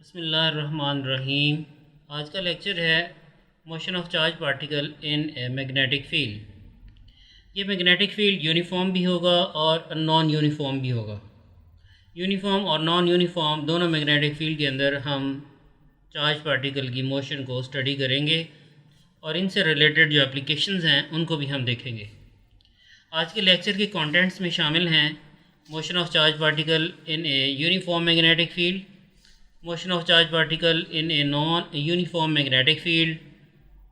बिस्मिल्लाहिर्रहमानिर्रहीम। आज का लेक्चर है motion of charge particle in a magnetic field. ये मैग्नेटिक फील्ड यूनिफॉर्म भी होगा और नॉन यूनिफॉर्म भी होगा। यूनिफॉर्म और नॉन यूनिफॉर्म दोनों मैग्नेटिक फील्ड के अंदर हम चार्ज पार्टिकल की मोशन को स्टडी करेंगे और इनसे रिलेटेड जो एप्लीकेशंस हैं उनको भी हम देखेंगे। आज के लेक्चर के कंटेंट्स में शामिल हैं motion of charge particle in a uniform magnetic field, motion of charge particle in a non-uniform magnetic field,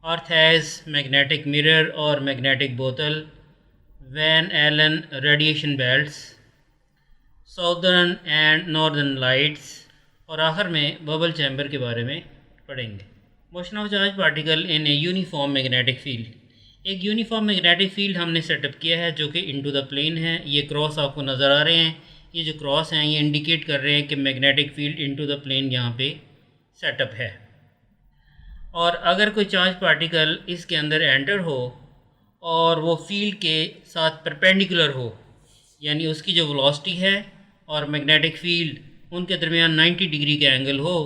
earth has magnetic mirror or magnetic bottle, Van Allen radiation belts, southern and northern lights और आखिर में bubble chamber के बारे में पढ़ेंगे। Motion of charge particle in a uniform magnetic field, एक uniform magnetic field हमने setup किया है जो कि इनटू द प्लेन है। ये क्रॉस आपको नज़र आ रहे हैं, ये जो क्रॉस हैं ये इंडिकेट कर रहे हैं कि magnetic field into the plane यहाँ पे सेटअप है। और अगर कोई चार्ज पार्टिकल इसके अंदर एंटर हो और वो फील्ड के साथ परपेंडिकुलर हो, यानी उसकी जो वेलोसिटी है और मैग्नेटिक फील्ड उनके दरमियान 90 डिग्री का एंगल हो,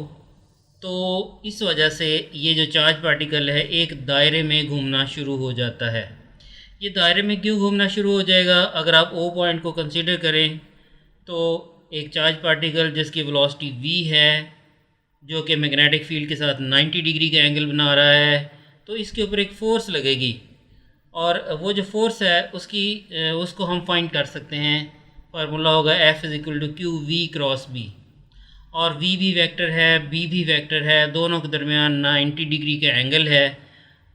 तो इस वजह से ये जो चार्ज पार्टिकल है एक दायरे में घूमना शुरू हो जाता है। ये दायरे में क्यों घूमना शुरू हो जाएगा? अगर आप ओ पॉइंट को कंसीडर करें तो एक चार्ज पार्टिकल जिसकी वेलोसिटी v है, जो कि मैग्नेटिक फील्ड के साथ 90 डिग्री का एंगल बना रहा है, तो इसके ऊपर एक फ़ोर्स लगेगी और वो जो फोर्स है उसको हम फाइंड कर सकते हैं। फार्मूला होगा F=q v×b, और v भी वेक्टर है, b भी वेक्टर है, दोनों के दरमियान 90 डिग्री का एंगल है।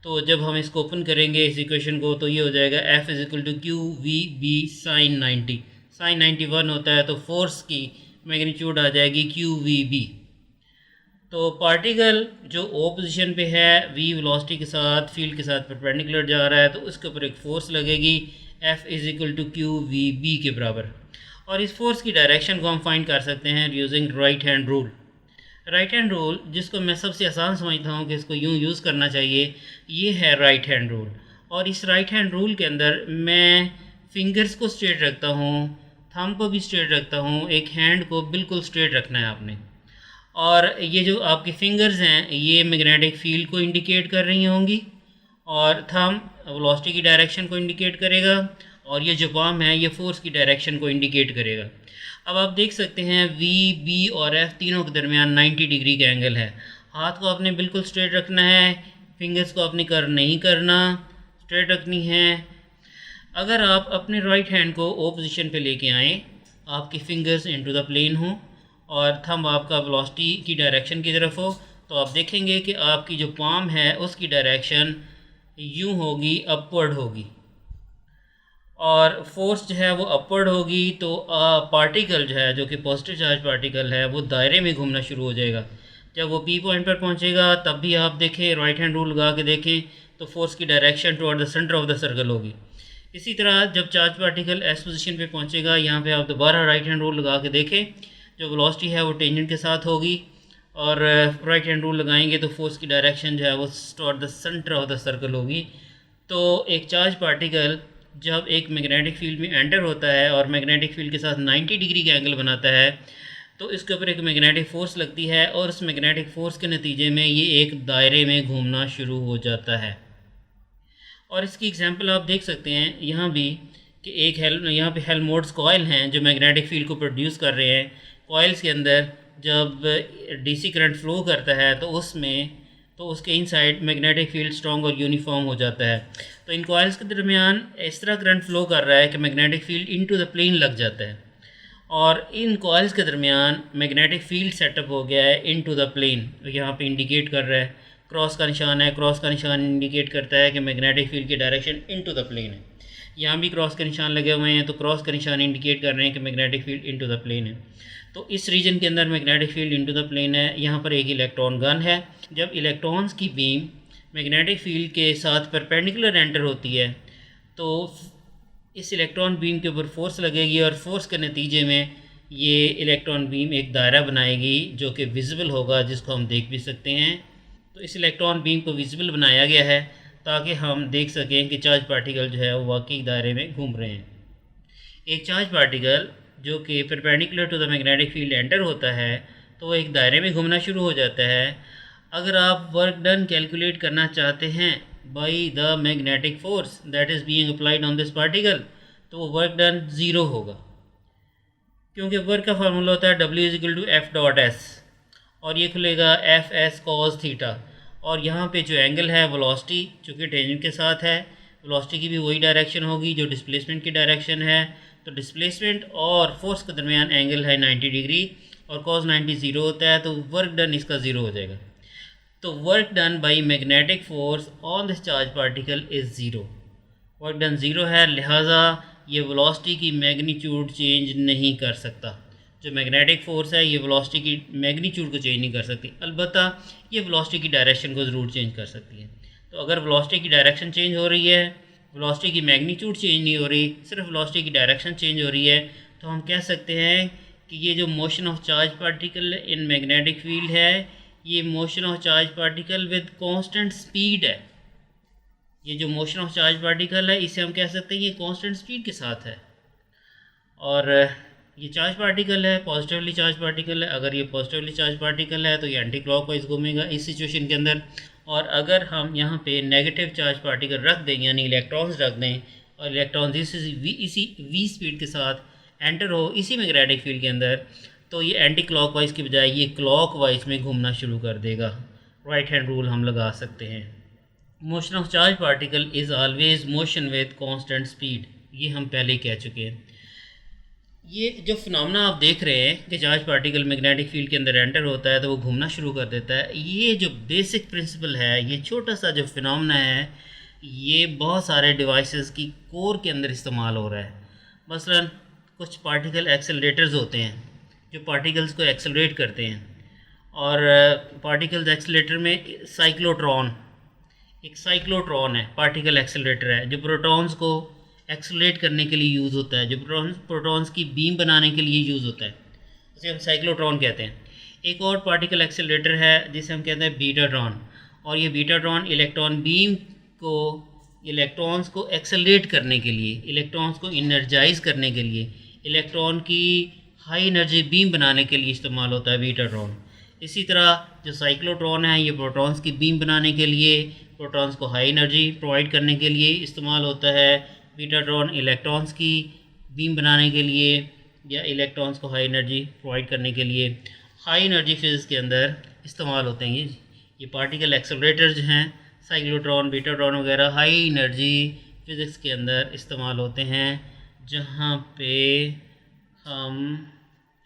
तो जब हम इसको ओपन करेंगे इस इक्वेशन को, तो ये हो जाएगा F=q_v_b sin 90। sin 91 होता है, तो फोर्स की मैग्नीट्यूड आ जाएगी QVB। तो पार्टिकल जो ओ पोजीशन पे है, v वेलोसिटी के साथ फील्ड के साथ परपेंडिकुलर जा रहा है, तो उसके ऊपर एक फ़ोर्स लगेगी F=q_v_b के बराबर। और इस फोर्स की डायरेक्शन को हम फाइंड कर सकते हैं using right hand rule. Right hand rule, जिसको मैं सबसे आसान समझता हूँ कि इसको यूँ यूज़ करना चाहिए, ये है राइट हैंड रूल। और इस राइट हैंड रूल के अंदर मैं फिंगर्स को स्ट्रेट रखता हूँ, थंब को भी स्ट्रेट रखता हूँ, एक हैंड को बिल्कुल स्ट्रेट रखना है आपने। और ये जो आपकी फिंगर्स हैं ये मैग्नेटिक फील्ड को इंडिकेट कर रही होंगी और थंब वेलोसिटी की डायरेक्शन को इंडिकेट करेगा, और ये जो पाम है ये फोर्स की डायरेक्शन को इंडिकेट करेगा। अब आप देख सकते हैं V, B और F तीनों के दरमियान 90 डिग्री का एंगल है। हाथ को आपने बिल्कुल स्ट्रेट रखना है, फिंगर्स को आपने कर्व नहीं करना, स्ट्रेट रखनी है। अगर आप अपने राइट हैंड को ओ पोजीशन पे लेके आएँ, आपकी फिंगर्स इनटू द प्लेन हो और थंब आपका वेलोसिटी की डायरेक्शन की तरफ हो, तो आप देखेंगे कि आपकी जो पाम है उसकी डायरेक्शन यूँ होगी, अपवर्ड होगी, और फोर्स जो है वो अपवर्ड होगी। तो पार्टिकल जो है, जो कि पॉजिटिव चार्ज पार्टिकल है, वो दायरे में घूमना शुरू हो जाएगा। जब वो पी पॉइंट पर पहुंचेगा तब भी आप देखें, राइट हैंड रूल लगा के देखें, तो फोर्स की direction toward the centre of the circle होगी। इसी तरह जब चार्ज पार्टिकल एस पोजीशन पे पहुंचेगा, यहाँ पे आप दोबारा राइट हैंड रूल लगा के देखें, जो वेलोसिटी है वो टेंजेंट के साथ होगी, और राइट हैंड रूल लगाएंगे तो फोर्स की डायरेक्शन जो है वो toward the centre of the circle होगी। तो एक चार्ज पार्टिकल जब एक मैग्नेटिक फील्ड में एंटर होता है और मैग्नेटिक फील्ड के साथ 90 डिग्री का एंगल बनाता है, तो इसके ऊपर एक मैग्नेटिक फ़ोर्स लगती है और उस मैग्नेटिक फ़ोर्स के नतीजे में ये एक दायरे में घूमना शुरू हो जाता है। और इसकी एग्जांपल आप देख सकते हैं यहाँ भी कि यहाँ पे हेल्महोल्ट्ज़ कॉइल हैं जो मैग्नेटिक फील्ड को प्रोड्यूस कर रहे हैं। कॉइल्स के अंदर जब डीसी करंट फ्लो करता है तो उसके इनसाइड मैग्नेटिक फील्ड स्ट्रॉन्ग और यूनिफॉर्म हो जाता है। तो इन कॉइल्स के दरमियान इस तरह करंट फ्लो कर रहा है कि magnetic field into the plane लग जाता है, और इन कॉइल्स के दरमियान मैग्नेटिक फील्ड सेटअप हो गया है इनटू द प्लेन। तो यहाँ पे इंडिकेट कर रहा है, क्रॉस का निशान है, क्रॉस का निशान इंडिकेट करता है कि मैग्नेटिक फील्ड की डायरेक्शन इनटू द प्लेन है। यहाँ भी क्रॉस के निशान लगे हुए हैं, तो क्रॉस का निशान इंडिकेट कर रहे हैं कि magnetic field into the plane है। तो इस रीजन के अंदर magnetic field into the plane है। यहाँ पर एक इलेक्ट्रॉन गन है। जब इलेक्ट्रॉन्स की बीम मैग्नेटिक फील्ड के साथ परपेंडिकुलर एंटर होती है, तो इस इलेक्ट्रॉन बीम के ऊपर फोर्स लगेगी और फोर्स के नतीजे में ये इलेक्ट्रॉन बीम एक दायरा बनाएगी जो कि विजिबल होगा, जिसको हम देख भी सकते हैं। तो इस इलेक्ट्रॉन बीम को विजिबल बनाया गया है ताकि हम देख सकें कि चार्ज पार्टिकल जो है वो वाकई दायरे में घूम रहे हैं। एक चार्ज पार्टिकल जो कि perpendicular to the magnetic field enter होता है, तो वो एक दायरे में घूमना शुरू हो जाता है। अगर आप वर्क डन कैलकुलेट करना चाहते हैं by the magnetic force that is being applied on this particle, तो वो वर्क डन ज़ीरो होगा, क्योंकि वर्क का फार्मूला होता है W=F.S और ये खुलेगा F/s cos थीटा। और यहाँ पे जो एंगल है वेलोसिटी चूँकि टेंजेंट के साथ है, वेलोसिटी की भी वही डायरेक्शन होगी जो डिस्प्लेसमेंट की डायरेक्शन है। तो डिस्प्लेसमेंट और फोर्स के दरमियान एंगल है 90 डिग्री और cos 90 ज़ीरो होता है, तो वर्क डन इसका ज़ीरो हो जाएगा। तो work done by magnetic force on this charge particle is zero. Work done zero है, लिहाजा ये वेलोसिटी की मैग्नीट्यूड चेंज नहीं कर सकता। जो मैग्नेटिक फोर्स है ये वेलोसिटी की मैग्नीट्यूड को चेंज नहीं कर सकती, अलबत्ता ये वेलोसिटी की डायरेक्शन को ज़रूर चेंज कर सकती है। तो अगर वेलोसिटी की डायरेक्शन चेंज हो रही है, वेलोसिटी की मैग्नीट्यूड चेंज नहीं हो रही, सिर्फ वेलोसिटी की डायरेक्शन चेंज हो रही है, तो हम कह सकते हैं कि ये जो motion of charge particle in magnetic field है, ये motion of charge particle with constant speed है। ये जो मोशन ऑफ चार्ज पार्टिकल है इसे हम कह सकते हैं ये कांस्टेंट स्पीड के साथ है। और ये चार्ज पार्टिकल है, पॉजिटिवली चार्ज पार्टिकल है। अगर ये पॉजिटिवली चार्ज पार्टिकल है तो ये एंटी क्लॉकवाइज घूमेगा इस सिचुएशन के अंदर। और अगर हम यहाँ पे नेगेटिव चार्ज पार्टिकल रख दें, यानी इलेक्ट्रॉन्स रख दें, और इलेक्ट्रॉन्स इसी वी स्पीड के साथ एंटर हो इसी मैग्नेटिक फील्ड के अंदर, तो ये एंटी क्लॉकवाइज की बजाय ये क्लॉकवाइज में घूमना शुरू कर देगा। राइट हैंड रूल हम लगा सकते हैं। Motion of charge particle is always motion with constant speed, ये हम पहले ही कह चुके हैं। ये जो फिनोमेना आप देख रहे हैं कि चार्ज पार्टिकल मैग्नेटिक फील्ड के अंदर एंटर होता है तो वो घूमना शुरू कर देता है, ये जो बेसिक प्रिंसिपल है, ये छोटा सा जो फिनोमेना है, ये बहुत सारे डिवाइसेस की कोर के अंदर इस्तेमाल हो रहा है। मसलन कुछ पार्टिकल एक्सेलरेटर्स होते हैं जो पार्टिकल्स को एक्सेलरेट करते हैं, और पार्टिकल्स एक्सेलरेटर में एक साइक्लोट्रॉन है, पार्टिकल एक्सेलरेटर है जो प्रोटॉन्स को एक्सेलरेट करने के लिए यूज़ होता है, जो प्रोटॉन्स की बीम बनाने के लिए यूज़ होता है, उसे हम साइक्लोट्रॉन कहते हैं। एक और पार्टिकल एक्सेलरेटर है जिसे हम कहते हैं बीटाट्रॉन, और ये बीटाट्रॉन इलेक्ट्रॉन बीम को, इलेक्ट्रॉन्स को एक्सेलरेट करने के लिए, इलेक्ट्रॉन्स को इनर्जाइज करने के लिए, इलेक्ट्रॉन की हाई एनर्जी बीम बनाने के लिए इस्तेमाल होता है बीटाट्रॉन। इसी तरह जो साइक्लोट्रॉन है ये प्रोटॉन्स की बीम बनाने के लिए, प्रोटॉन्स को हाई एनर्जी प्रोवाइड करने के लिए इस्तेमाल होता है। बीटाट्रॉन इलेक्ट्रॉन्स की बीम बनाने के लिए या इलेक्ट्रॉन्स को हाई एनर्जी प्रोवाइड करने के लिए हाई एनर्जी फिजिक्स के अंदर इस्तेमाल होते हैं। ये पार्टिकल एक्सेलरेटर जो हैं, साइक्लोट्रॉन, बीटाट्रॉन वगैरह, हाई एनर्जी फिजिक्स के अंदर इस्तेमाल होते हैं, जहाँ पे हम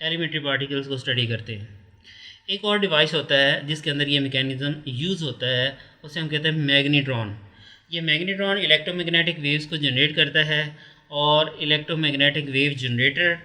एलिमेंट्री पार्टिकल्स को स्टडी करते हैं। एक और डिवाइस होता है जिसके अंदर ये मैकेनिज़्म यूज़ होता है, उसे हम कहते हैं मैग्नेट्रॉन। ये मैग्नेट्रॉन इलेक्ट्रोमैग्नेटिक वेव्स को जनरेट करता है, और इलेक्ट्रोमैग्नेटिक वेव जनरेटर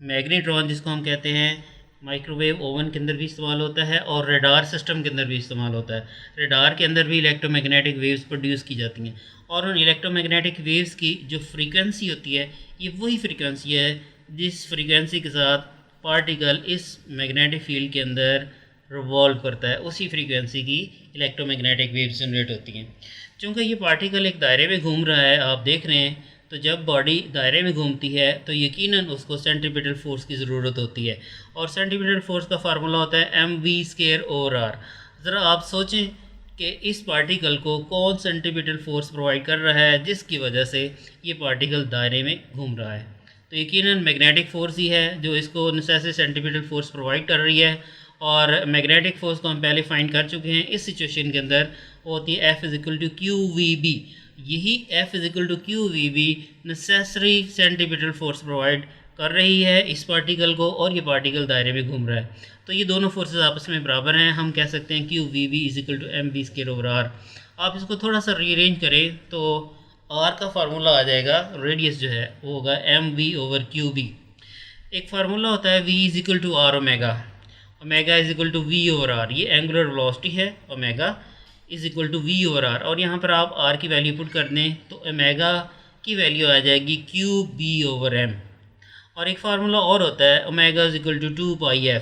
मैग्नेट्रॉन जिसको हम कहते हैं माइक्रोवेव ओवन के अंदर भी इस्तेमाल होता है, और रडार सिस्टम के अंदर भी इस्तेमाल होता है। रडार के अंदर भी इलेक्ट्रोमैग्नेटिक वेव्स प्रोड्यूस की जाती हैं, और उन इलेक्ट्रोमैग्नेटिक वेव्स की जो फ्रीक्वेंसी होती है ये वही फ्रीक्वेंसी है जिस फ्रीक्वेंसी के साथ पार्टिकल इस मैग्नेटिक फील्ड के अंदर रिवॉल्व करता है, उसी फ्रीक्वेंसी की इलेक्ट्रोमैग्नेटिक वेव्स जनरेट होती हैं। चूँकि ये पार्टिकल एक दायरे में घूम रहा है, आप देख रहे हैं, तो जब बॉडी दायरे में घूमती है तो यकीनन उसको सेंट्रीपिटल फोर्स की ज़रूरत होती है, और सेंट्रीपिटल फोर्स का फार्मूला होता है mv²/r। ज़रा आप सोचें कि इस पार्टिकल को कौन सेंट्रीपिटल फोर्स प्रोवाइड कर रहा है जिसकी वजह से ये पार्टिकल दायरे में घूम रहा है। तो यकीनन मैग्नेटिक फोर्स ही है जो इसको नेसेसरी सेंट्रीपिटल फोर्स प्रोवाइड कर रही है। और मैग्नेटिक फोर्स को हम पहले फाइंड कर चुके हैं इस सिचुएशन के अंदर, वो होती है F=qvb। यही F=qvb necessary centripetal force provide कर रही है इस पार्टिकल को, और ये पार्टिकल दायरे में घूम रहा है। तो ये दोनों फोर्सेस आपस में बराबर हैं, हम कह सकते हैं qvb=mv²/r। आप इसको थोड़ा सा रीअरेंज करें तो r का फार्मूला आ जाएगा, रेडियस जो है वो होगा mv/qb। एक फार्मूला होता है v=r ओमेगा, ओमेगा=v/r। ये एंगुलर वेलोसिटी है, ओमेगा=v/r, और यहाँ पर आप r की वैल्यू पुट कर दें तो ओमेगा की वैल्यू आ जाएगी qb/m। और एक फार्मूला और होता है ओमेगा=2πf,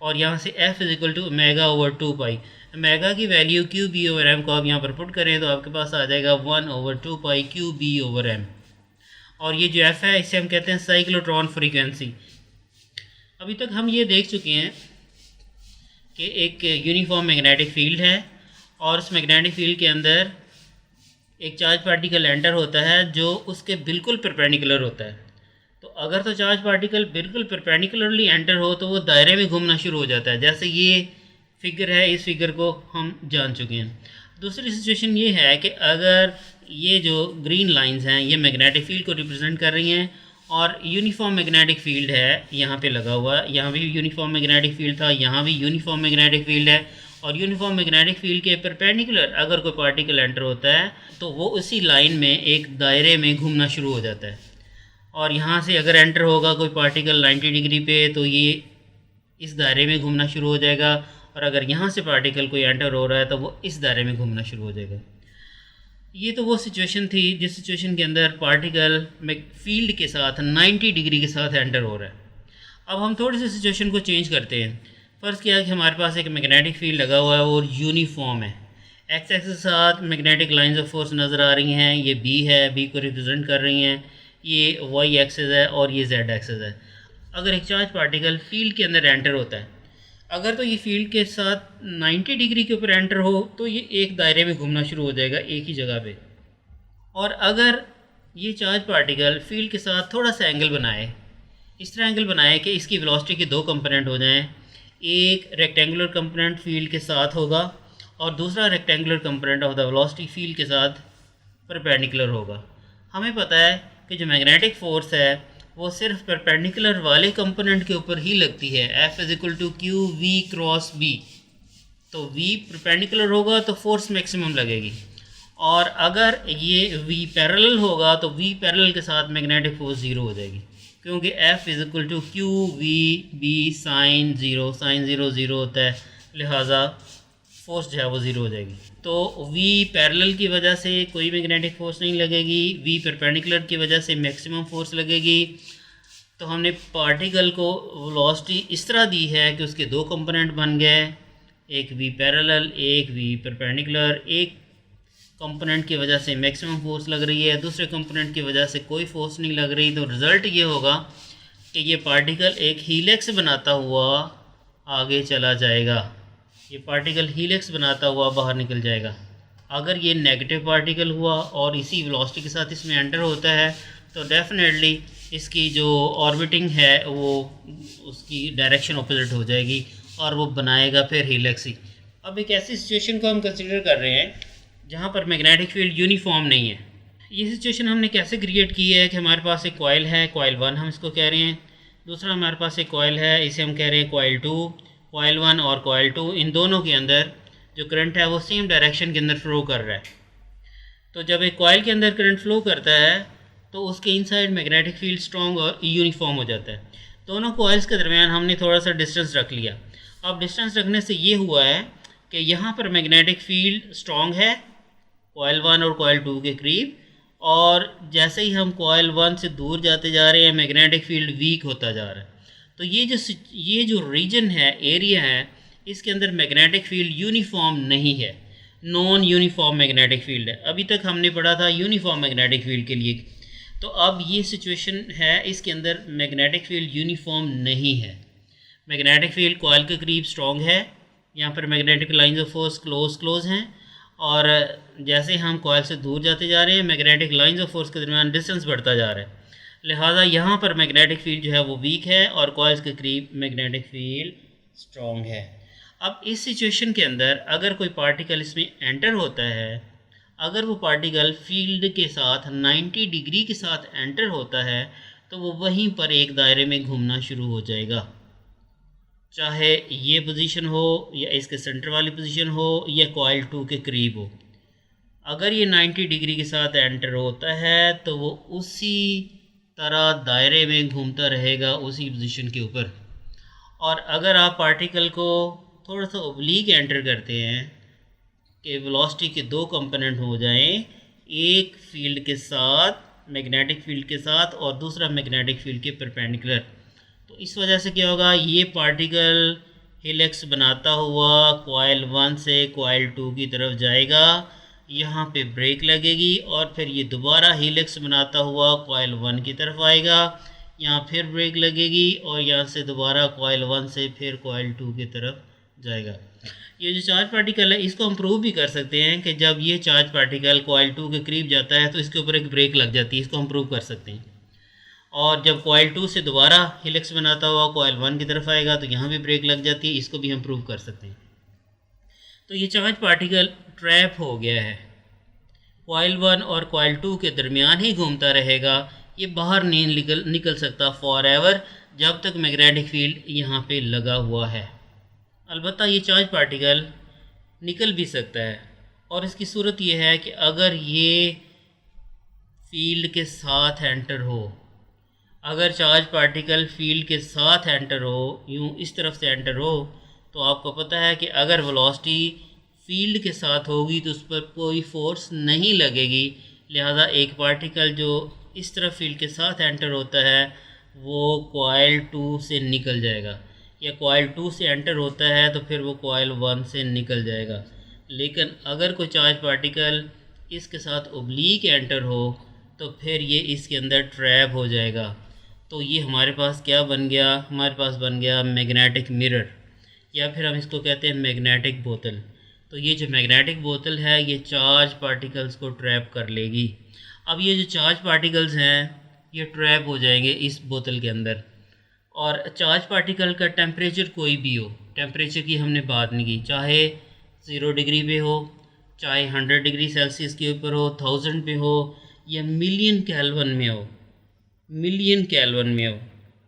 और यहाँ से f=ω/2π। ओमेगा की वैल्यू qb/m को आप यहाँ पर पुट करें तो आपके पास आ जाएगा 1/2π qb/m। और ये जो f है इसे हम कहते हैं साइक्लोट्रॉन फ्रीक्वेंसी। अभी तक हम ये देख चुके हैं कि एक यूनिफॉर्म मैग्नेटिक फील्ड है और उस मैग्नेटिक फील्ड के अंदर एक चार्ज पार्टिकल एंटर होता है जो उसके बिल्कुल परपेंडिकुलर होता है। तो अगर तो चार्ज पार्टिकल बिल्कुल परपेंडिकुलरली एंटर हो तो वो दायरे में घूमना शुरू हो जाता है, जैसे ये फिगर है, इस फिगर को हम जान चुके हैं। दूसरी सिचुएशन ये है कि अगर ये जो ग्रीन लाइंस हैं ये मैग्नेटिक फील्ड को रिप्रेजेंट कर रही हैं और यूनिफॉर्म मैग्नेटिक फील्ड है यहाँ पे लगा हुआ, यहाँ भी यूनिफॉर्म मैग्नेटिक फील्ड था, यहाँ भी यूनिफॉर्म मैग्नेटिक फील्ड है, और यूनिफॉर्म मैग्नेटिक फील्ड के परपेंडिकुलर अगर कोई पार्टिकल एंटर होता है तो वो उसी लाइन में एक दायरे में घूमना शुरू हो जाता है। और यहाँ से अगर एंटर होगा कोई पार्टिकल 90 डिग्री पे तो ये इस दायरे में घूमना शुरू हो जाएगा, और अगर यहाँ से पार्टिकल कोई एंटर हो रहा है तो वो इस दायरे में घूमना शुरू हो जाएगा। ये तो वो सिचुएशन थी जिस सिचुएशन के अंदर पार्टिकल में फील्ड के साथ 90 डिग्री के साथ एंटर हो रहा है। अब हम थोड़ी सी सिचुएशन को चेंज करते हैं। फ़र्ज़ किया कि हमारे पास एक मैग्नेटिक फील्ड लगा हुआ है और यूनिफॉर्म है। एक्स एक्सिस के साथ मैग्नेटिक लाइंस ऑफ फोर्स नज़र आ रही हैं, ये बी है, बी को रिप्रेजेंट कर रही हैं, ये वाई एक्सिस है और ये जेड एक्सिस है। अगर एक चार्ज पार्टिकल फील्ड के अंदर एंटर होता है, अगर तो ये फील्ड के साथ 90 डिग्री के ऊपर एंटर हो तो ये एक दायरे में घूमना शुरू हो जाएगा एक ही जगह पे। और अगर ये चार्ज पार्टिकल फील्ड के साथ थोड़ा सा एंगल बनाए, इस तरह एंगल बनाए कि इसकी वेलोसिटी के दो कंपोनेंट हो जाएं, एक रेक्टेंगुलर कंपोनेंट फील्ड के साथ होगा और दूसरा rectangular component of the velocity field के साथ परपेंडिकुलर होगा। हमें पता है कि जो मैग्नेटिक फोर्स है वो सिर्फ परपेंडिकुलर वाले कंपोनेंट के ऊपर ही लगती है, F is to Q V cross B. तो V परपेंडिकुलर होगा तो फोर्स मैक्सिमम लगेगी, और अगर ये V पैरेलल होगा तो V पैरेलल के साथ मैग्नेटिक फोर्स ज़ीरो हो जाएगी, क्योंकि F is to Q V B sine zero, sine zero zero होता है, लिहाजा फोर्स जो है वो ज़ीरो हो जाएगी। तो V पैरेलल की वजह से कोई मैग्नेटिक फोर्स नहीं लगेगी, V परपेंडिकुलर की वजह से मैक्सिमम फोर्स लगेगी। तो हमने पार्टिकल को वेलोसिटी इस तरह दी है कि उसके दो कंपोनेंट बन गए, एक V पैरेलल, एक V परपेंडिकुलर। एक कंपोनेंट की वजह से मैक्सिमम फोर्स लग रही है, दूसरे कंपोनेंट की वजह से कोई फोर्स नहीं लग रही। तो रिज़ल्ट ये होगा कि ये पार्टिकल एक हीलिक्स बनाता हुआ आगे चला जाएगा, ये पार्टिकल हीलिक्स बनाता हुआ बाहर निकल जाएगा। अगर ये नेगेटिव पार्टिकल हुआ और इसी वेलोसिटी के साथ इसमें एंटर होता है तो डेफिनेटली इसकी जो ऑर्बिटिंग है वो उसकी डायरेक्शन ऑपोजिट हो जाएगी और वो बनाएगा फिर हीलिक्स ही। अब एक ऐसी सिचुएशन को हम कंसिडर कर रहे हैं जहाँ पर मैग्नेटिक फील्ड यूनिफॉर्म नहीं है। ये सिचुएशन हमने कैसे क्रिएट की है कि हमारे पास एक कॉइल है, कॉइल 1 हम इसको कह रहे हैं, दूसरा हमारे पास एक कॉइल है, इसे हम कह रहे हैं कॉइल 2। कॉइल 1 और कॉइल 2, इन दोनों के अंदर जो करंट है वो सेम डायरेक्शन के अंदर फ्लो कर रहा है। तो जब एक कॉइल के अंदर करंट फ्लो करता है तो उसके इनसाइड मैग्नेटिक फील्ड स्ट्रॉन्ग और यूनिफॉर्म हो जाता है। दोनों कॉइल्स के दरमियान हमने थोड़ा सा डिस्टेंस रख लिया। अब डिस्टेंस रखने से ये हुआ है कि यहाँ पर मैग्नेटिक फील्ड स्ट्रॉन्ग है कॉइल 1 और कॉइल 2 के करीब, और जैसे ही हम कॉइल 1 से दूर जाते जा रहे हैं मैग्नेटिक फील्ड वीक होता जा रहा है। तो ये जो रीजन है, एरिया है, इसके अंदर मैग्नेटिक फील्ड यूनिफॉर्म नहीं है, नॉन यूनिफॉर्म मैग्नेटिक फील्ड है। अभी तक हमने पढ़ा था यूनिफॉर्म मैग्नेटिक फील्ड के लिए। तो अब ये सिचुएशन है, इसके अंदर मैग्नेटिक फील्ड यूनिफॉर्म नहीं है। मैग्नेटिक फील्ड कॉइल के करीब स्ट्रॉन्ग है, यहाँ पर magnetic lines of force close हैं, और जैसे हम कॉइल से दूर जाते जा रहे हैं मैग्नेटिक लाइंस ऑफ फोर्स के दरमियान डिस्टेंस बढ़ता जा रहा है, लिहाजा यहाँ पर मैग्नेटिक फील्ड जो है वो वीक है और कॉइल्स के करीब मैग्नेटिक फील्ड स्ट्रॉन्ग है। अब इस सिचुएशन के अंदर अगर कोई पार्टिकल इसमें एंटर होता है, अगर वो पार्टिकल फील्ड के साथ 90 डिग्री के साथ एंटर होता है तो वो वहीं पर एक दायरे में घूमना शुरू हो जाएगा, चाहे ये पोजीशन हो या इसके सेंटर वाली पोजीशन हो या कॉइल 2 के करीब हो। अगर ये 90 डिग्री के साथ एंटर होता है तो वो उसी तरह दायरे में घूमता रहेगा उसी पोजीशन के ऊपर। और अगर आप पार्टिकल को थोड़ा सा ओब्लीक एंटर करते हैं कि वेलोसिटी के दो कंपोनेंट हो जाएं, एक फील्ड के साथ मैग्नेटिक फील्ड के साथ और दूसरा मैग्नेटिक फील्ड के परपेंडिकुलर, तो इस वजह से क्या होगा, ये पार्टिकल हेलिक्स बनाता हुआ कॉइल 1 से कॉइल 2 की तरफ जाएगा, यहाँ पे ब्रेक लगेगी और फिर ये दोबारा हेलिक्स बनाता हुआ कॉइल 1 की तरफ आएगा, यहाँ फिर ब्रेक लगेगी और यहाँ से दोबारा कॉइल 1 से फिर कॉइल 2 की तरफ जाएगा। ये जो चार्ज पार्टिकल है इसको हम प्रूव भी कर सकते हैं कि जब ये चार्ज पार्टिकल कॉइल 2 के करीब जाता है तो इसके ऊपर एक ब्रेक लग जाती है, इसको हम प्रूव कर सकते हैं। और जब कॉइल 2 से दोबारा हेलिक्स बनाता हुआ कॉइल 1 की तरफ आएगा तो यहाँ भी ब्रेक लग जाती है, इसको भी हम प्रूव कर सकते हैं। तो ये चार्ज पार्टिकल ट्रैप हो गया है, कॉइल 1 और कॉइल 2 के दरमियान ही घूमता रहेगा, ये बाहर नहीं निकल सकता फॉर एवर, जब तक मैग्नेटिक फील्ड यहाँ पे लगा हुआ है। अलबत्ता ये चार्ज पार्टिकल निकल भी सकता है, और इसकी सूरत ये है कि अगर ये फील्ड के साथ एंटर हो, अगर चार्ज पार्टिकल फील्ड के साथ एंटर हो, यूँ इस तरफ से एंटर हो, तो आपको पता है कि अगर वेलोसिटी फील्ड के साथ होगी तो उस पर कोई फोर्स नहीं लगेगी, लिहाजा एक पार्टिकल जो इस तरफ फील्ड के साथ एंटर होता है वो कॉइल 2 से निकल जाएगा, या कॉइल 2 से एंटर होता है तो फिर वो कॉइल 1 से निकल जाएगा। लेकिन अगर कोई चार्ज पार्टिकल इसके साथ ओब्लीक एंटर हो तो फिर ये इसके अंदर ट्रैप हो जाएगा। तो ये हमारे पास क्या बन गया, हमारे पास बन गया मैग्नेटिक मिरर, या फिर हम इसको कहते हैं मैग्नेटिक बोतल। तो ये जो मैग्नेटिक बोतल है ये चार्ज पार्टिकल्स को ट्रैप कर लेगी। अब ये जो चार्ज पार्टिकल्स हैं ये ट्रैप हो जाएंगे इस बोतल के अंदर, और चार्ज पार्टिकल का टेम्परेचर कोई भी हो, टेम्परेचर की हमने बात नहीं की, चाहे 0 डिग्री पे हो, चाहे 100 डिग्री सेल्सियस के ऊपर हो, 1000 पे हो, या मिलियन केल्विन में हो, मिलियन केल्विन में हो,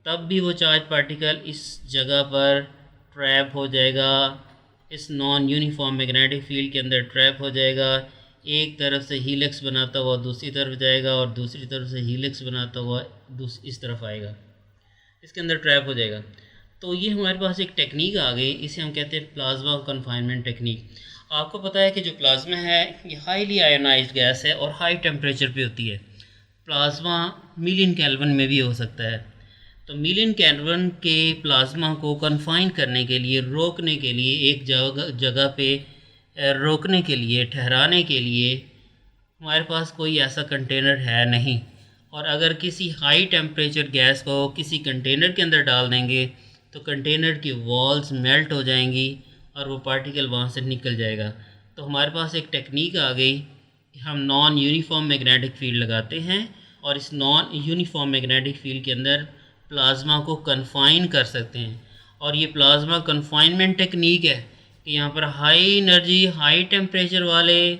तब भी वो चार्ज पार्टिकल इस जगह पर ट्रैप हो जाएगा, इस नॉन यूनिफॉर्म मैग्नेटिक फील्ड के अंदर ट्रैप हो जाएगा। एक तरफ से हीलिक्स बनाता हुआ दूसरी तरफ जाएगा, और दूसरी तरफ से हीलिक्स बनाता हुआ इस तरफ आएगा, इसके अंदर ट्रैप हो जाएगा। तो ये हमारे पास एक टेक्निक आ गई, इसे हम कहते हैं प्लाज्मा कन्फाइनमेंट टेक्निक। आपको पता है कि जो प्लाज्मा है ये हाईली आयोनाइज्ड गैस है और हाई टेम्परेचर पे होती है। प्लाज्मा मिलियन केल्विन में भी हो सकता है। तो मिलियन केल्विन के प्लाज्मा को कन्फाइन करने के लिए, रोकने के लिए, एक जगह पे रोकने के लिए, ठहराने के लिए हमारे पास कोई ऐसा कंटेनर है नहीं। और अगर किसी हाई टेम्परेचर गैस को किसी कंटेनर के अंदर डाल देंगे तो कंटेनर की वॉल्स मेल्ट हो जाएंगी और वो पार्टिकल वहाँ से निकल जाएगा। तो हमारे पास एक टेक्निक आ गई कि हम नॉन यूनिफॉर्म मैग्नेटिक फील्ड लगाते हैं और इस नॉन यूनिफॉर्म मैग्नेटिक फील्ड के अंदर प्लाज्मा को कन्फाइन कर सकते हैं। और ये प्लाज्मा कन्फाइनमेंट टेक्निक है कि यहाँ पर हाई एनर्जी, हाई टेम्परेचर वाले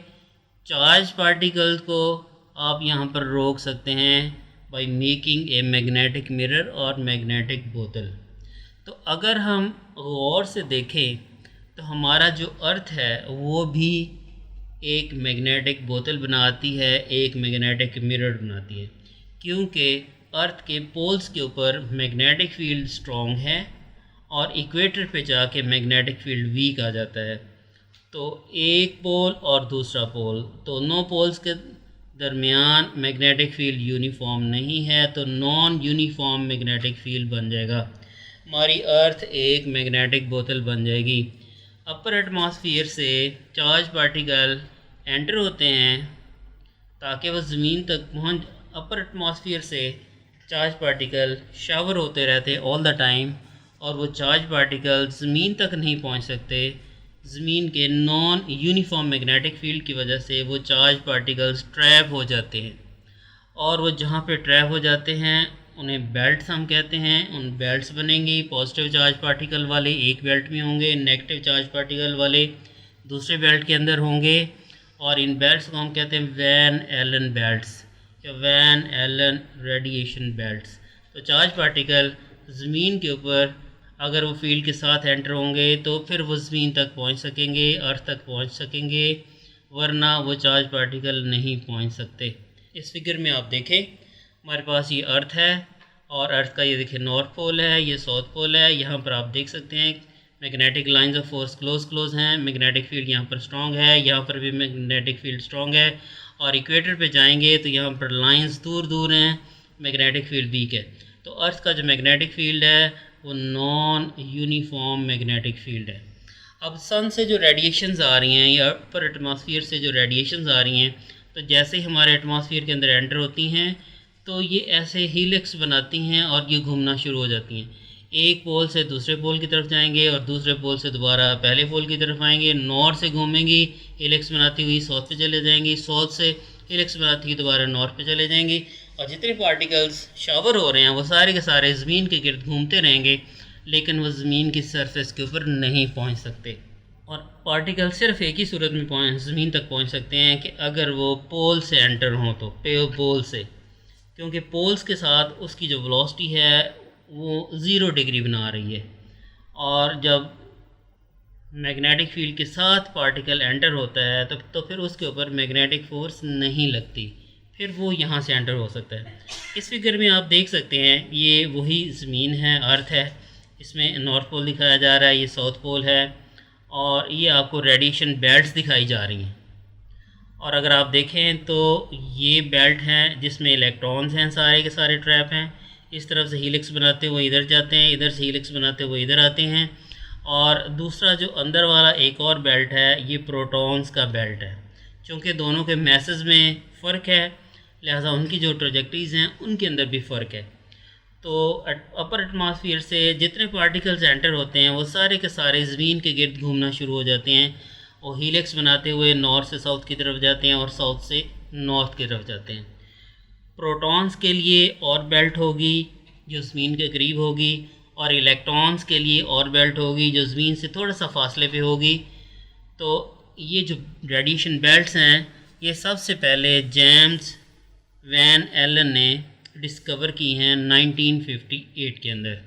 चार्ज पार्टिकल्स को आप यहाँ पर रोक सकते हैं by making a magnetic mirror और मैग्नेटिक बोतल। तो अगर हम गौर से देखें तो हमारा जो अर्थ है वो भी एक मैग्नेटिक बोतल बनाती है, एक मैग्नेटिक मिरर बनाती है, क्योंकि अर्थ के पोल्स के ऊपर मैग्नेटिक फील्ड स्ट्रॉन्ग है और इक्वेटर पे जाके मैग्नेटिक फील्ड वीक आ जाता है। तो एक पोल और दूसरा पोल, दोनों पोल्स के दरमियान मैग्नेटिक फील्ड यूनिफॉर्म नहीं है, तो नॉन यूनिफॉर्म मैग्नेटिक फील्ड बन जाएगा। हमारी अर्थ एक मैग्नेटिक बोतल बन जाएगी। अपर एटमॉस्फेयर से चार्ज पार्टिकल एंटर होते हैं ताकि वह ज़मीन तक पहुंच, अपर एटमॉस्फेयर से चार्ज पार्टिकल शावर होते रहते ऑल द टाइम, और वो चार्ज पार्टिकल ज़मीन तक नहीं पहुंच सकते। ज़मीन के नॉन यूनिफॉर्म मैग्नेटिक फील्ड की वजह से वो चार्ज पार्टिकल्स ट्रैप हो जाते हैं, और वो जहाँ पे ट्रैप हो जाते हैं उन्हें बेल्ट्स हम कहते हैं। उन बेल्ट्स बनेंगी, पॉजिटिव चार्ज पार्टिकल वाले एक बेल्ट में होंगे, नेगेटिव चार्ज पार्टिकल वाले दूसरे बेल्ट के अंदर होंगे, और इन बेल्ट्स को हम कहते हैं वैन एलन बेल्ट्स या वैन एलन रेडिएशन बेल्ट्स। तो चार्ज पार्टिकल ज़मीन के ऊपर अगर वो फील्ड के साथ एंटर होंगे तो फिर वो ज़मीन तक पहुंच सकेंगे, अर्थ तक पहुंच सकेंगे, वरना वो चार्ज पार्टिकल नहीं पहुंच सकते। इस फिगर में आप देखें हमारे पास ये अर्थ है, और अर्थ का ये देखिए नॉर्थ पोल है, ये साउथ पोल है। यहाँ पर आप देख सकते हैं magnetic lines of force close हैं, मैग्नेटिक फील्ड यहाँ पर स्ट्रॉन्ग है, यहाँ पर भी मैग्नेटिक फील्ड स्ट्रॉन्ग है, और इक्वेटर पे जाएंगे तो यहाँ पर लाइंस दूर दूर हैं, मैग्नेटिक फील्ड वीक है। तो अर्थ का जो मैग्नेटिक फील्ड है वो नॉन यूनिफॉर्म मैग्नेटिक फील्ड है। अब सन से जो रेडिएशंस आ रही हैं या अपर एटमॉस्फेयर से जो रेडिएशंस आ रही हैं, तो जैसे ही हमारे एटमॉस्फेयर के अंदर एंटर होती हैं तो ये ऐसे हीलिक्स बनाती हैं और ये घूमना शुरू हो जाती हैं। एक पोल से दूसरे पोल की तरफ जाएंगे और दूसरे पोल से दोबारा पहले पोल की तरफ आएंगे, नॉर्थ से घूमेंगी हेलिक्स बनाती हुई साउथ पे चले जाएंगी, साउथ से हेलिक्स बनाती हुई दोबारा नॉर्थ पे चले जाएंगी, और जितने पार्टिकल्स शावर हो रहे हैं वो सारे के सारे ज़मीन के गिर्द घूमते रहेंगे, लेकिन वो ज़मीन की सरफेस के ऊपर नहीं पहुंच सकते। और पार्टिकल सिर्फ एक ही सूरत में ज़मीन तक पहुंच सकते हैं कि अगर वो पोल से एंटर हों, तो पोल से, क्योंकि पोल्स के साथ उसकी जो वेलोसिटी है वो 0 डिग्री बना रही है, और जब मैग्नेटिक फील्ड के साथ पार्टिकल एंटर होता है तो फिर उसके ऊपर मैग्नेटिक फोर्स नहीं लगती, फिर वो यहाँ से एंटर हो सकता है। इस फिगर में आप देख सकते हैं ये वही ज़मीन है, अर्थ है, इसमें नॉर्थ पोल दिखाया जा रहा है, ये साउथ पोल है, और ये आपको रेडिएशन बेल्ट्स दिखाई जा रही हैं। और अगर आप देखें तो ये बेल्ट हैं जिसमें इलेक्ट्रॉन्स हैं, सारे के सारे ट्रैप हैं, इस तरफ से हीलिक्स बनाते हुए इधर जाते हैं, इधर से हीलिक्स बनाते हुए इधर आते हैं। और दूसरा जो अंदर वाला एक और बेल्ट है ये प्रोटॉन्स का बेल्ट है। चूँकि दोनों के मैसेज में फ़र्क है, लिहाजा उनकी जो ट्रैजेक्टरीज़ हैं उनके अंदर भी फ़र्क है। तो अपर एटमॉस्फेयर से जितने पार्टिकल्स एंटर होते हैं वो सारे के सारे ज़मीन के गिर्द घूमना शुरू हो जाते हैं और हीलिक्स बनाते हुए नॉर्थ से साउथ की तरफ जाते हैं और साउथ से नॉर्थ की तरफ जाते हैं। प्रोटॉन्स के लिए और बेल्ट होगी जो ज़मीन के करीब होगी, और इलेक्ट्रॉन्स के लिए और बेल्ट होगी जो ज़मीन से थोड़ा सा फासले पे होगी। तो ये जो रेडिएशन बेल्ट्स हैं ये सबसे पहले जेम्स वैन एलन ने डिस्कवर की हैं 1958 के अंदर,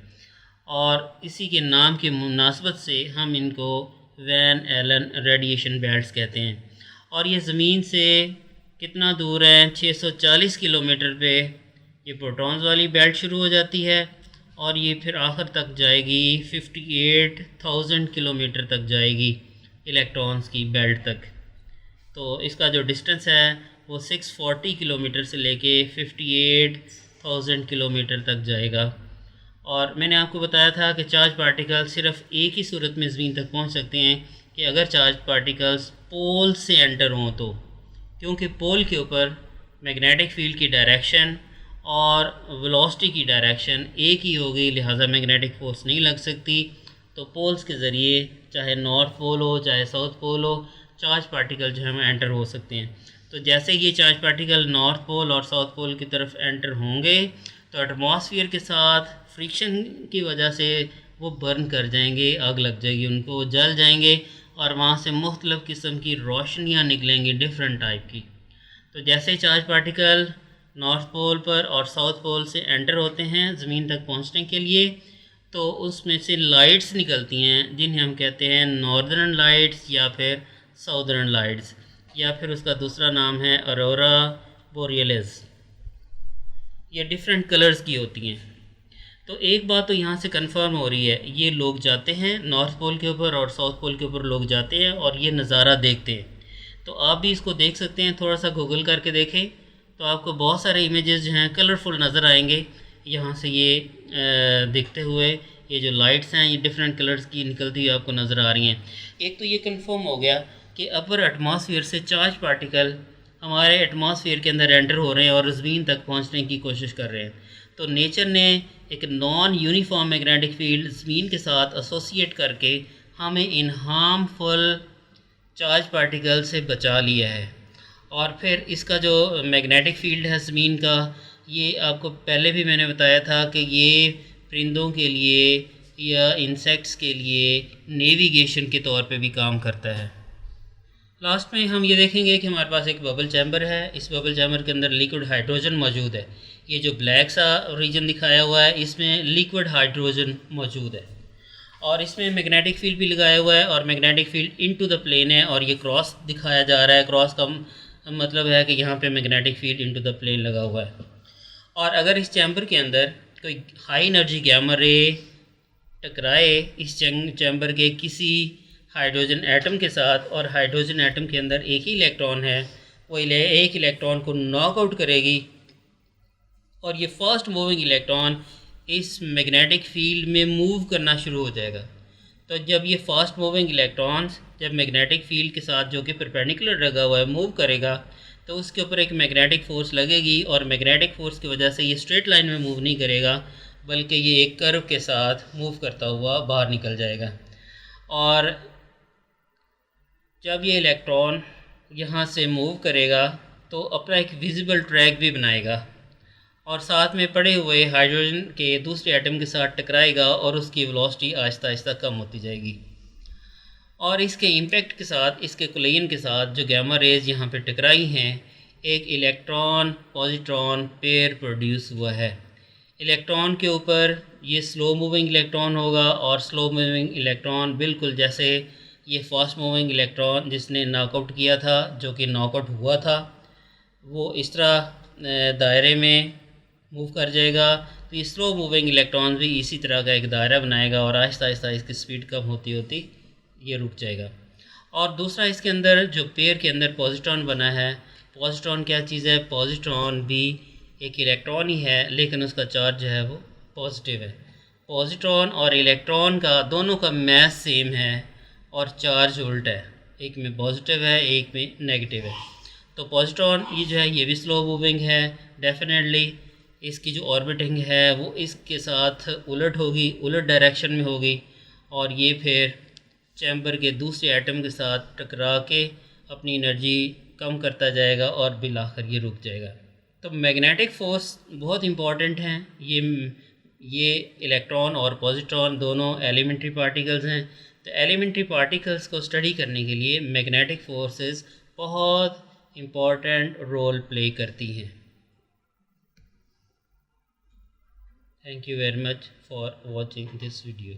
और इसी के नाम की मुनासबत से हम इनको वैन एलन रेडिएशन बेल्ट्स कहते हैं। और ये ज़मीन से कितना दूर है, 640 किलोमीटर पे ये प्रोटॉन्स वाली बेल्ट शुरू हो जाती है, और ये फिर आखिर तक जाएगी 58,000 किलोमीटर तक जाएगी इलेक्ट्रॉन्स की बेल्ट तक। तो इसका जो डिस्टेंस है वो 640 किलोमीटर से लेके 58,000 किलोमीटर तक जाएगा। और मैंने आपको बताया था कि चार्ज पार्टिकल सिर्फ एक ही सूरत में ज़मीन तक पहुंच सकते हैं कि अगर चार्ज पार्टिकल्स पोल से एंटर हों तो, क्योंकि पोल के ऊपर मैग्नेटिक फील्ड की डायरेक्शन और वेलोसिटी की डायरेक्शन एक ही हो गई, लिहाजा मैग्नेटिक फोर्स नहीं लग सकती। तो पोल्स के ज़रिए चाहे नॉर्थ पोल हो चाहे साउथ पोल हो, चार्ज पार्टिकल जो है वो एंटर हो सकते हैं। तो जैसे ये चार्ज पार्टिकल नॉर्थ पोल और साउथ पोल की तरफ एंटर होंगे तो एटमॉस्फेयर के साथ फ्रिक्शन की वजह से वो बर्न कर जाएंगे, आग लग जाएगी उनको, वो जल जाएंगे और वहाँ से मुख्तलिफ़ किस्म की रोशनियाँ निकलेंगी डिफरेंट टाइप की। तो जैसे चार्ज पार्टिकल नॉर्थ पोल पर और साउथ पोल से एंटर होते हैं ज़मीन तक पहुँचने के लिए, तो उसमें से लाइट्स निकलती हैं जिन्हें हम कहते हैं नॉर्दर्न लाइट्स या फिर साउदर्न लाइट्स, या फिर उसका दूसरा नाम है अरोरा बोरियलिस। ये डिफरेंट कलर्स की होती हैं। तो एक बात तो यहाँ से कंफर्म हो रही है, ये लोग जाते हैं नॉर्थ पोल के ऊपर और साउथ पोल के ऊपर लोग जाते हैं और ये नज़ारा देखते हैं। तो आप भी इसको देख सकते हैं, थोड़ा सा गूगल करके देखें तो आपको बहुत सारे इमेजेस जो हैं कलरफुल नज़र आएंगे। यहाँ से ये देखते हुए ये जो लाइट्स हैं ये डिफरेंट कलर्स की निकलती हुई आपको नज़र आ रही हैं। एक तो ये कंफर्म हो गया कि अपर एटमॉस्फेयर से चार्ज पार्टिकल हमारे एटमॉस्फेयर के अंदर एंटर हो रहे हैं और ज़मीन तक पहुँचने की कोशिश कर रहे हैं। तो नेचर ने एक नॉन यूनिफॉर्म मैग्नेटिक फील्ड ज़मीन के साथ एसोसिएट करके हमें इन हार्मफुल चार्ज पार्टिकल से बचा लिया है। और फिर इसका जो मैग्नेटिक फील्ड है ज़मीन का, ये आपको पहले भी मैंने बताया था कि ये परिंदों के लिए या इंसेक्ट्स के लिए नेविगेशन के तौर पे भी काम करता है। लास्ट में हम ये देखेंगे कि हमारे पास एक बबल चैम्बर है। इस बबल चैम्बर के अंदर लिक्विड हाइड्रोजन मौजूद है। ये जो ब्लैक सा रीजन दिखाया हुआ है इसमें लिक्विड हाइड्रोजन मौजूद है, और इसमें मैग्नेटिक फील्ड भी लगाया हुआ है और magnetic field into the plane है, और ये क्रॉस दिखाया जा रहा है। क्रॉस का मतलब है कि यहाँ पे magnetic field into the plane लगा हुआ है। और अगर इस चैम्बर के अंदर कोई हाई एनर्जी गैमा रे टकराए इस चैम्बर के किसी हाइड्रोजन एटम के साथ, और हाइड्रोजन एटम के अंदर एक ही इलेक्ट्रॉन है, वो एक इलेक्ट्रॉन को नॉकआउट करेगी और ये फास्ट मूविंग इलेक्ट्रॉन इस मैग्नेटिक फील्ड में मूव करना शुरू हो जाएगा। तो जब ये फास्ट मूविंग इलेक्ट्रॉन्स जब मैग्नेटिक फील्ड के साथ जो कि परपेंडिकुलर लगा हुआ है मूव करेगा, तो उसके ऊपर एक मैग्नेटिक फ़ोर्स लगेगी और मैग्नेटिक फ़ोर्स की वजह से ये स्ट्रेट लाइन में मूव नहीं करेगा, बल्कि ये एक कर्व के साथ मूव करता हुआ बाहर निकल जाएगा। और जब ये इलेक्ट्रॉन यहाँ से मूव करेगा तो अपना एक विजिबल ट्रैक भी बनाएगा और साथ में पड़े हुए हाइड्रोजन के दूसरे एटम के साथ टकराएगा और उसकी वेलोसिटी आहिस्ता आहिस्ता कम होती जाएगी। और इसके इम्पैक्ट के साथ, इसके कोलिजन के साथ जो गामा रेज यहाँ पे टकराई हैं, एक इलेक्ट्रॉन पॉजिट्रॉन पेयर प्रोड्यूस हुआ है। इलेक्ट्रॉन के ऊपर ये स्लो मूविंग इलेक्ट्रॉन होगा और स्लो मूविंग इलेक्ट्रॉन बिल्कुल जैसे ये फास्ट मूविंग इलेक्ट्रॉन जिसने नॉकआउट किया था, जो कि नॉकआउट हुआ था, वो इस तरह दायरे में मूव कर जाएगा। तो ये स्लो मूविंग इलेक्ट्रॉन भी इसी तरह का एक दायरा बनाएगा और आहिस्ता आहिस्ता इसकी स्पीड कम होती होती ये रुक जाएगा। और दूसरा, इसके अंदर जो पेयर के अंदर पॉजिट्रॉन बना है, पॉजिट्रॉन क्या चीज़ है? पॉजिट्रॉन भी एक इलेक्ट्रॉन ही है, लेकिन उसका चार्ज जो है वो पॉजिटिव है। पॉजिट्रॉन और इलेक्ट्रॉन का दोनों का मैस सेम है और चार्ज उल्टा है, एक में पॉजिटिव है एक में नेगेटिव है। तो पॉजिट्रॉन ये जो है ये भी स्लो मूविंग है, डेफिनेटली इसकी जो ऑर्बिटिंग है वो इसके साथ उलट होगी, उलट डायरेक्शन में होगी और ये फिर चैम्बर के दूसरे एटम के साथ टकरा के अपनी एनर्जी कम करता जाएगा और बिल आखिर ये रुक जाएगा। तो मैग्नेटिक फोर्स बहुत इम्पॉर्टेंट हैं। ये इलेक्ट्रॉन और पॉजिट्रॉन दोनों एलिमेंट्री पार्टिकल्स हैं। तो एलिमेंट्री पार्टिकल्स को स्टडी करने के लिए मैग्नेटिक फोर्सेस बहुत इम्पॉर्टेंट रोल प्ले करती हैं। Thank you very much for watching this video.